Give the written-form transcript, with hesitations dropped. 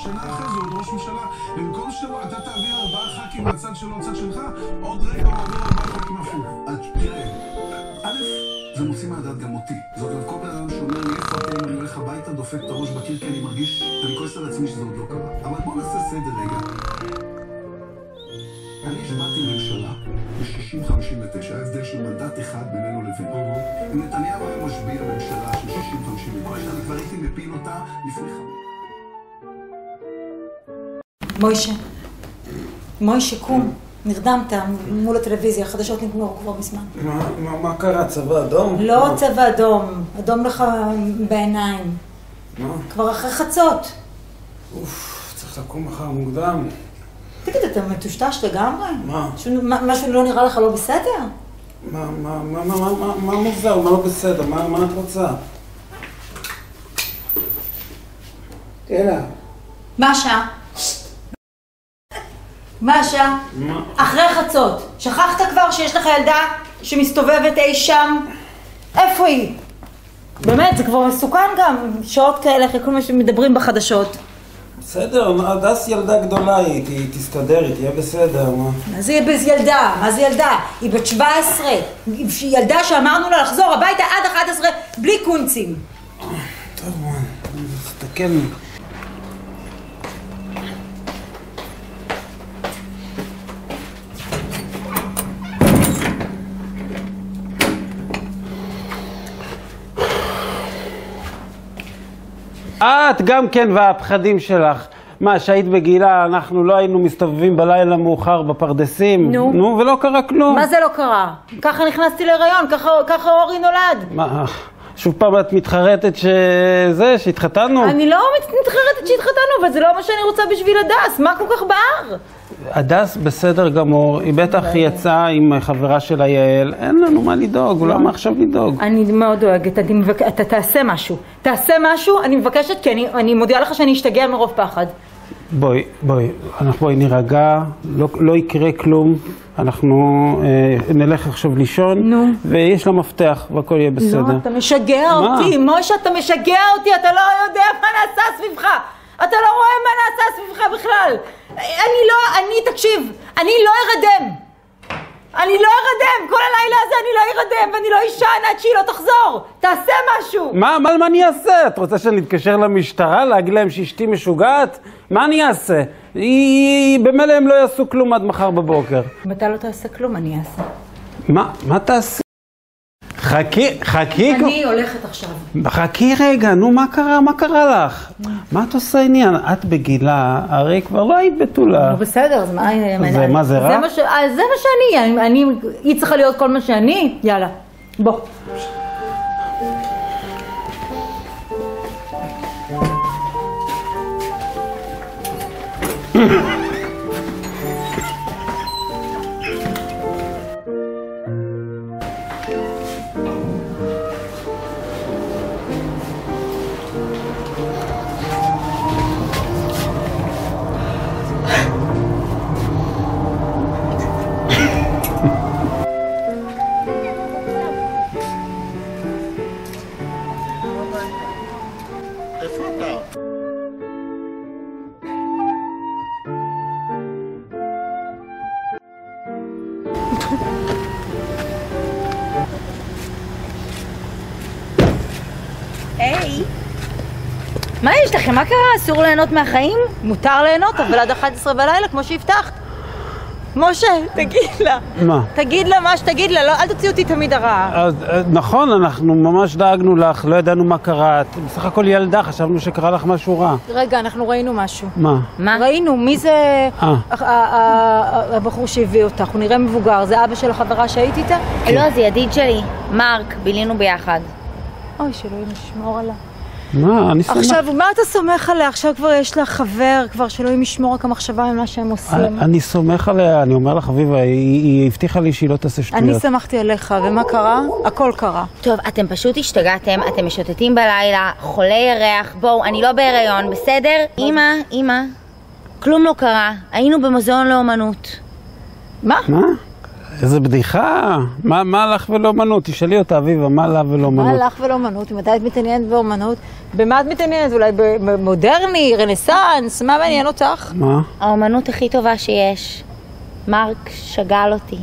שנה אחרי זה עוד ראש ממשלה. במקום שאתה תעביר 4 ח"כים מהצד שלו, הצד שלך, עוד רגע הוא עובר 4 ח"כים הפוך. תראה, א', זה מוציא מהדעת גם אותי. זאת אומרת, כל בן אדם שאומר לי איפה אתם, אני הולך הביתה, דופק את הראש בקיר, כי אני מרגיש, אני כועס על עצמי שזה עוד לא קרה. אבל בוא נעשה סדר רגע. אני השבעתי ממשלה ב-60-59, ההבדל של מנדט אחד בינינו לבינו. אם נתניהו היה משביע ממשלה של 60-59, אני כבר הייתי מפיל אותה לפני 5. מוישה, קום. נרדמת מול הטלוויזיה, החדשות נגמרו כבר מזמן. מה קרה? צבע אדום? לא צבע אדום, אדום לך בעיניים. מה? כבר אחרי חצות. צריך לקום מחר מוקדם. תגיד, אתה מטושטש לגמרי? מה? משהו לא נראה לך לא בסדר? מה מוזר? מה לא בסדר? מה את רוצה? תהלה. מה השעה? מה השעה? מה? אחרי חצות. שכחת כבר שיש לך ילדה שמסתובבת אי שם? איפה היא? באמת, זה כבר מסוכן גם, שעות כאלה, אחרי כל מה שמדברים בחדשות. בסדר, הדס ילדה גדולה, היא תסתדר, היא תהיה בסדר, מה? מה זה ילדה? מה זה ילדה? היא בת 17. ילדה שאמרנו לה לחזור הביתה עד 11 בלי קונצים. טוב, מה? תסתכל. את גם כן והפחדים שלך. מה, שהיית בגילה, אנחנו לא היינו מסתובבים בלילה מאוחר בפרדסים? נו, ולא קרה כלום. מה זה לא קרה? ככה נכנסתי להיריון, ככה אורי נולד. מה, שוב פעם את מתחרטת שהתחתנו? אני לא מתחרטת שהתחתנו, אבל זה לא מה שאני רוצה בשביל הדס. מה כל כך בער? הדס בסדר גמור, היא בטח יצאה עם חברה שלה יעל, אין לנו מה לדאוג, למה עכשיו לדאוג? אני מאוד דואגת, אתה תעשה משהו. תעשה משהו, אני מבקשת, כי אני מודיעה לך שאני אשתגע מרוב פחד. בואי, בואי נירגע, לא יקרה כלום, אנחנו נלך עכשיו לישון, ויש לה מפתח והכל יהיה בסדר. לא, אתה משגע אותי, מוישה, אתה משגע אותי, אתה לא יודע מה נעשה סביבך. אתה לא רואה מה נעשה סביבך בכלל. תקשיב, אני לא ארדם. כל הלילה הזה אני לא ארדם, ואני לא אישן עד שהיא לא תחזור. תעשה משהו. מה אני אעשה? את רוצה שאני אתקשר למשטרה, להגיד להם שאשתי משוגעת? מה אני אעשה? במילא הם לא יעשו כלום עד מחר בבוקר. אם אתה לא תעשה כלום, אני אעשה. מה תעשה? חכי. אני הולכת עכשיו. חכי רגע, נו מה קרה לך? מה את עושה עניין? את בגילה, הרי כבר לא היית בתולה. בסדר, אז מה זה רע? זה מה שאני, היא צריכה להיות כל מה שאני, יאללה, בוא. היי, מה יש לכם? מה קרה? אסור ליהנות מהחיים? מותר ליהנות, אבל עד 11 בלילה, כמו שהבטחת. משה, תגיד לה. מה? תגיד לה מה שתגיד לה, אל תוציא אותי תמיד הרעה. נכון, אנחנו ממש דאגנו לך, לא ידענו מה קרה. בסך הכל ילדה, חשבנו שקרה לך משהו רע. רגע, אנחנו ראינו משהו. מה? ראינו, מי זה הבחור שהביא אותך? הוא נראה מבוגר, זה אבא של החברה שהיית איתה? לא, זה ידיד שלי, מרק, בילינו ביחד. אוי, שאלוהים ישמור עליה. מה? אני סומך. עכשיו, מה אתה סומך עליה? עכשיו כבר יש לה חבר, כבר שאלוהים ישמור רק המחשבה ממה שהם עושים. אני סומך עליה, אני אומר לך, חביבה, היא הבטיחה לי שהיא לא תעשה שטויות. אני שמחתי עליך, ומה קרה? הכל קרה. טוב, אתם פשוט השתגעתם, אתם משוטטים בלילה, חולי ירח, בואו, אני לא בהיריון, בסדר? אמא, כלום לא קרה, היינו במוזיאון לאומנות. מה? איזה בדיחה. מה לך ולאומנות? תשאלי אותה, אביבה, מה לה ולאומנות? מה לך ולאומנות? מתי את מתעניינת באומנות? במה את מתעניינת? אולי במודרני, רנסנס? מה מעניין אותך? מה? האומנות הכי טובה שיש. מרק שגל אותי.